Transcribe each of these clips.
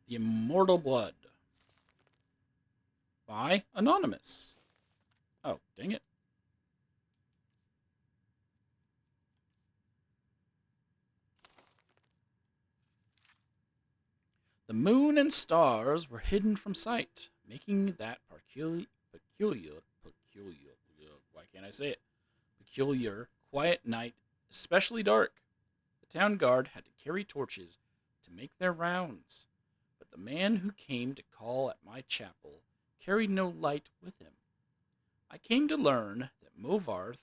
The Immortal Blood by Anonymous. Oh, dang it. The moon and stars were hidden from sight, making that why can't I say it? Peculiar, quiet night especially dark. The town guard had to carry torches to make their rounds, but the man who came to call at my chapel carried no light with him. I came to learn that Movarth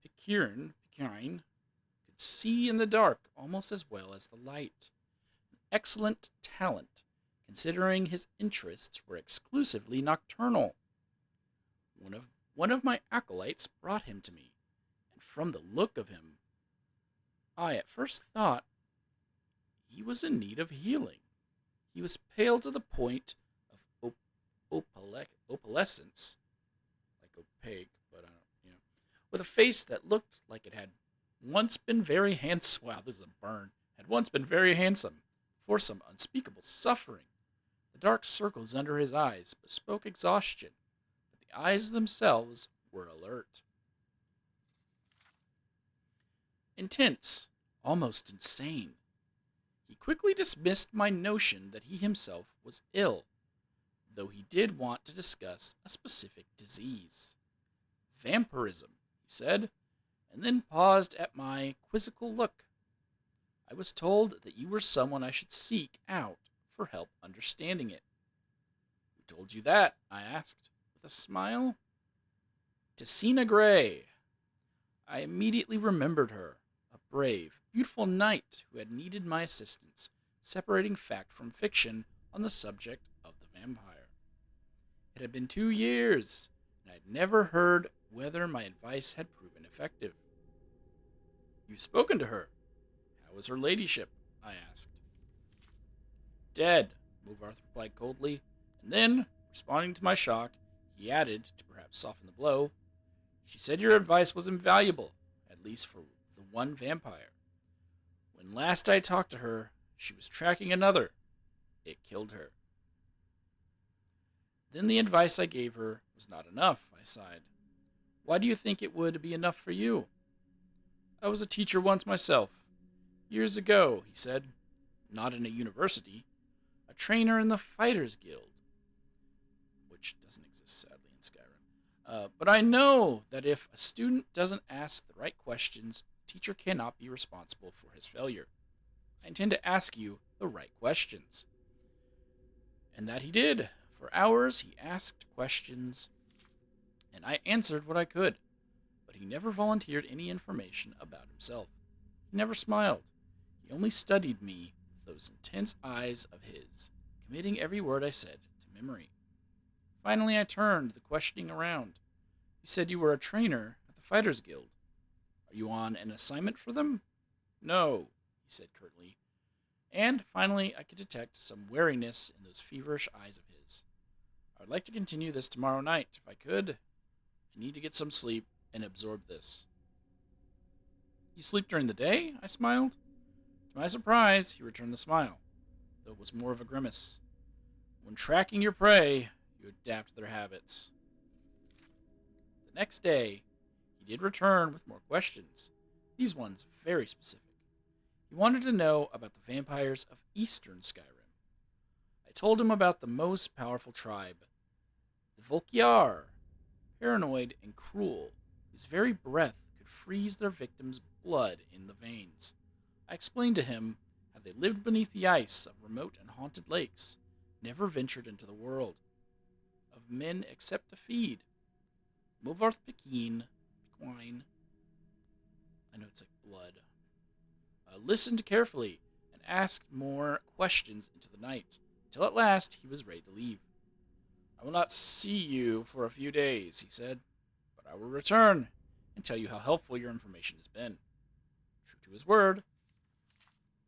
Pikirin could see in the dark almost as well as the light. An excellent talent, considering his interests were exclusively nocturnal. One of my acolytes brought him to me, and from the look of him, I at first thought he was in need of healing. He was pale to the point of opalescence, like opaque, but I don't, with a face that looked like it had once been very handsome. Wow, this is a burn. Had once been very handsome, for some unspeakable suffering. The dark circles under his eyes bespoke exhaustion, but the eyes themselves were alert. Intense, almost insane. He quickly dismissed my notion that he himself was ill, though he did want to discuss a specific disease. Vampirism, he said, and then paused at my quizzical look. I was told that you were someone I should seek out for help understanding it. Who told you that? I asked, with a smile. Tessina Gray. I immediately remembered her, a brave, beautiful knight who had needed my assistance, separating fact from fiction on the subject of the vampire. It had been 2 years, and I had never heard whether my advice had proven effective. You've spoken to her. How is her ladyship? I asked. Dead, Movarth replied coldly, and then, responding to my shock, he added, to perhaps soften the blow, she said your advice was invaluable, at least for the one vampire. When last I talked to her, she was tracking another. It killed her. Then the advice I gave her was not enough, I sighed. Why do you think it would be enough for you? I was a teacher once myself. Years ago, he said. Not in a university. A trainer in the Fighters Guild. Which doesn't exist, sadly, in Skyrim. But I know that if a student doesn't ask the right questions, the teacher cannot be responsible for his failure. I intend to ask you the right questions. And that he did. For hours, he asked questions, and I answered what I could. But he never volunteered any information about himself. He never smiled. He only studied me with those intense eyes of his, committing every word I said to memory. Finally, I turned the questioning around. You said you were a trainer at the Fighters Guild. Are you on an assignment for them? No, he said curtly. And finally, I could detect some wariness in those feverish eyes of his. I would like to continue this tomorrow night, if I could. I need to get some sleep and absorb this. You sleep during the day? I smiled. To my surprise, he returned the smile, though it was more of a grimace. When tracking your prey, you adapt to their habits. The next day, he did return with more questions, these ones very specific. He wanted to know about the vampires of Eastern Skyrim. I told him about the most powerful tribe, the Volkjar, paranoid and cruel, whose very breath could freeze their victims' blood in the veins. I explained to him how they lived beneath the ice of remote and haunted lakes, never ventured into the world of men except to feed. Movarth Pequine, I know it's like blood, listened carefully and asked more questions into the night, till at last he was ready to leave. I will not see you for a few days, he said, but I will return and tell you how helpful your information has been. True to his word,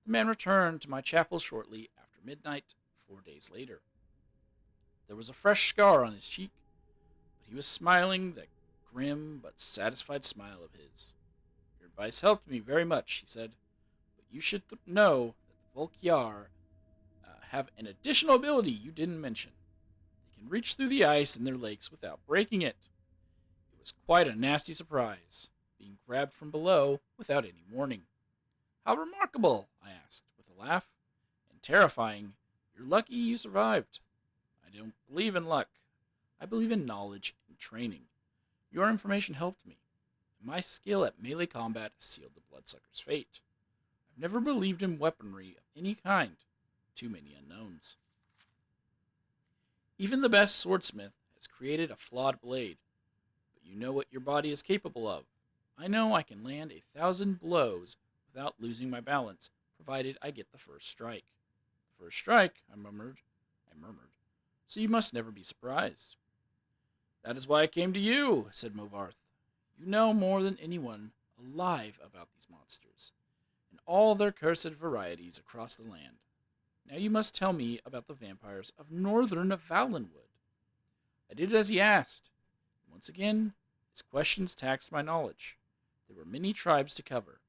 the man returned to my chapel shortly after midnight 4 days later. There was a fresh scar on his cheek, but he was smiling that grim but satisfied smile of his. Your advice helped me very much, he said, but you should know that the Volkjar have an additional ability you didn't mention. They can reach through the ice in their lakes without breaking it. It was quite a nasty surprise, being grabbed from below without any warning. How remarkable, I asked, with a laugh. And terrifying. You're lucky you survived. I don't believe in luck. I believe in knowledge and training. Your information helped me. And my skill at melee combat sealed the bloodsucker's fate. I've never believed in weaponry of any kind. Too many unknowns. Even the best swordsmith has created a flawed blade. But you know what your body is capable of. I know I can land 1,000 blows without losing my balance, provided I get the first strike. The first strike, I murmured. So you must never be surprised. That is why I came to you, said Movarth. You know more than anyone alive about these monsters, and all their cursed varieties across the land. Now you must tell me about the vampires of northern Valenwood. I did as he asked. Once again, his questions taxed my knowledge. There were many tribes to cover.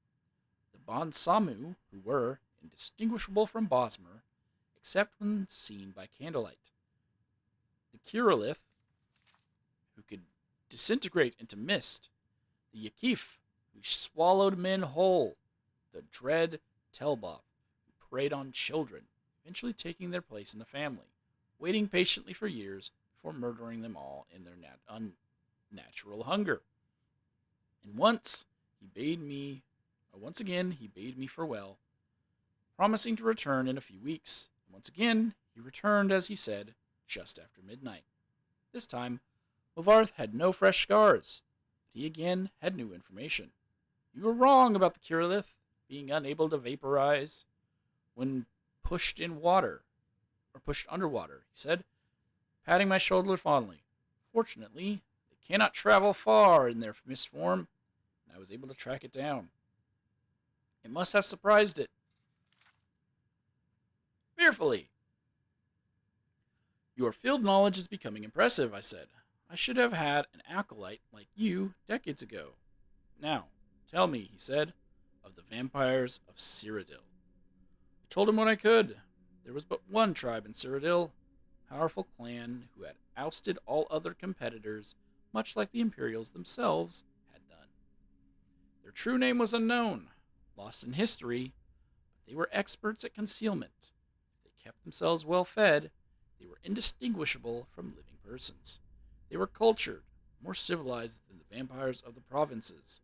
The Bonsamu, who were indistinguishable from Bosmer, except when seen by candlelight. The Kirillith, who could disintegrate into mist. The Yakif, who swallowed men whole. The dread Telboth, who preyed on children, eventually taking their place in the family, waiting patiently for years before murdering them all in their unnatural hunger. And once again he bade me farewell, promising to return in a few weeks. And once again he returned, as he said, just after midnight. This time, Movarth had no fresh scars, but he again had new information. You were wrong about the Kirillith being unable to vaporize when pushed underwater, he said, patting my shoulder fondly. Fortunately, they cannot travel far in their mist form, and I was able to track it down. It must have surprised it fearfully. Your field knowledge is becoming impressive, I said. I should have had an acolyte like you decades ago. Now, tell me, he said, of the vampires of Cyrodiil. I told him what I could. There was but one tribe in Cyrodiil, a powerful clan who had ousted all other competitors, much like the Imperials themselves had done. Their true name was unknown, lost in history, but they were experts at concealment. If they kept themselves well fed, they were indistinguishable from living persons. They were cultured, more civilized than the vampires of the provinces,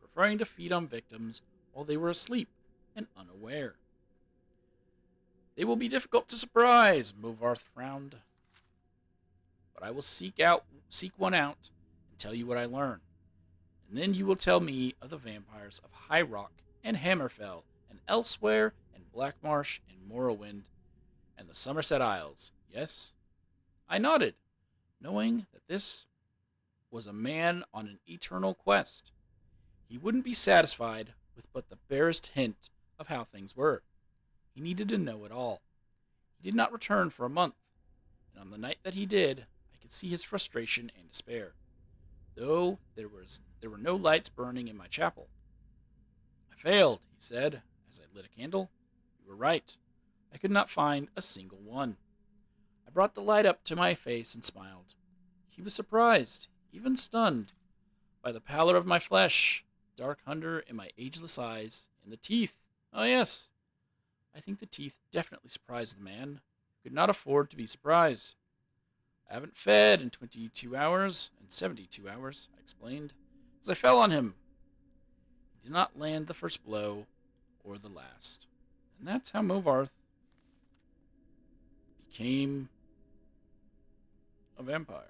preferring to feed on victims while they were asleep and unaware. They will be difficult to surprise, Movarth frowned. But I will seek one out and tell you what I learn. And then you will tell me of the vampires of High Rock and Hammerfell and Elsewhere and Blackmarsh and Morrowind and the Somerset Isles, yes? I nodded, knowing that this was a man on an eternal quest. He wouldn't be satisfied with but the barest hint of how things were. He needed to know it all. He did not return for a month, and on the night that he did, I could see his frustration and despair, though there were no lights burning in my chapel. I failed, he said, as I lit a candle. You were right. I could not find a single one. I brought the light up to my face and smiled. He was surprised, even stunned, by the pallor of my flesh, dark hunger in my ageless eyes, and the teeth. Oh, yes. I think the teeth definitely surprised the man, who could not afford to be surprised. I haven't fed in 22 hours and 72 hours, I explained, as I fell on him. He did not land the first blow or the last. And that's how Movarth became a vampire.